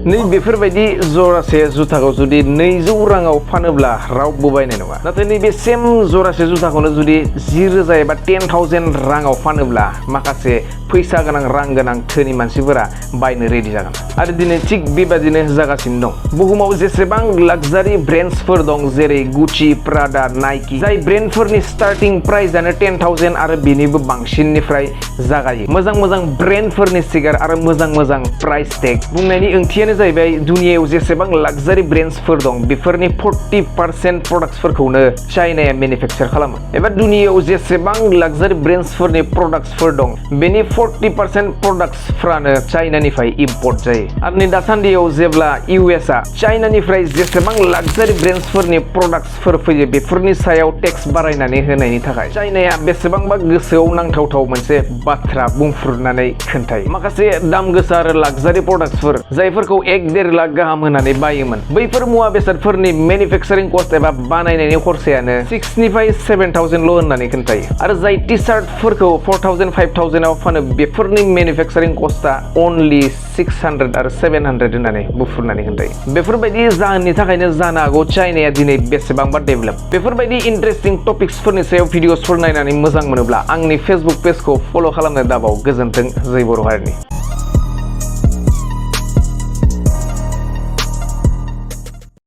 नै बेफोरबायदि जरासे जुथाखौ जुदि 200 राङाव फानोब्ला रावबो बायनाय नङा नाथाय नैबे सेम जरासे जुथाखौनो जुदि 10,000 एबा 10,000 राङाव फानोब्ला माखासे फैसा गोनां रां गोनां धोनि मानसिफोरा बायनो रेडि जागोन आरो दिनै थिग बेबादिनो जागासिनो दं बुहुमाव जेसेबां लाक्जारि ब्रेन्ड्सफोर दं जेरै गुचि प्राडा नाइकी जाय ब्रेन्डफोरनि स्टार्टिं प्राइसआनो 10,000 आरो बेनिबो बांसिननिफ्राय जागायो मोजां ब्रेन्डफोरनि सिगार आरो मोजां प्राइस टेग बुंनायनि ओंथियानो जाहैबाय दुनियायाव जेसेबां लाक्जारि ब्रेन्ड्सफोर दं बेफोरनि 40% प्रडाक्ट्सफोरखौनो चाइनाया मेनुफेक्चार खालामो एबा दुनियायाव जेसेबां लाक्जारि ब्रेन्ड्सफोरनि प्रडाक्ट्सफोर दं बेनि 40% प्रडाक्ट्सफ्रानो चाइनानिफ्राय इम्पर्ट जायो आरो नै दासान्दियाव जेब्ला इउएसआ चाइनानिफ्राय जेसेबां लाक्जारि ब्रेन्ड्सफोरनि प्रडाक्ट्सफोर फैयो बेफोरनि सायाव टेक्स बारायनानै होनायनि थाखाय चाइनाया बेसेबांबा गोसोआव नांथावथाव मोनसे बाथ्रा बुंफ्रुनानै खोन्थायो माखासे दाम गोसा आरो लाक्जारि प्रडाक्ट्सफोर जायफोरखौ 1-1.5 लाख गाहाम होनानै बायोमोन बैफोर मुवा बेसादफोरनि मेनुफेक्चारिं कस्ट एबा बानायनायनि खरसायानो 6 निफ्राय 7,000 ल' होननानै खोन्थायो आरो जाय टि-शार्टफोरखौ 4,000 5,000 आव फानो बेफोरनि मेनुफेक्चारिं कस्टआ अनलि 600 आरो 700 होननानै बुंफ्रुनानै खोन्थायो बेफोरबायदि जाहोननि थाखायनो जानो हागौ चाइनाया दिनै बेसेबांबा डेभेलप बेफोरबायदि इन्टारेस्टिं टपिक्सफोरनि सायाव भिडिअसफोर नायनानै मोजां मोनोब्ला आंनि फेसबुक पेजखौ फल' खालामनो दाबाव गोजोन्थों जय बर' हारिनि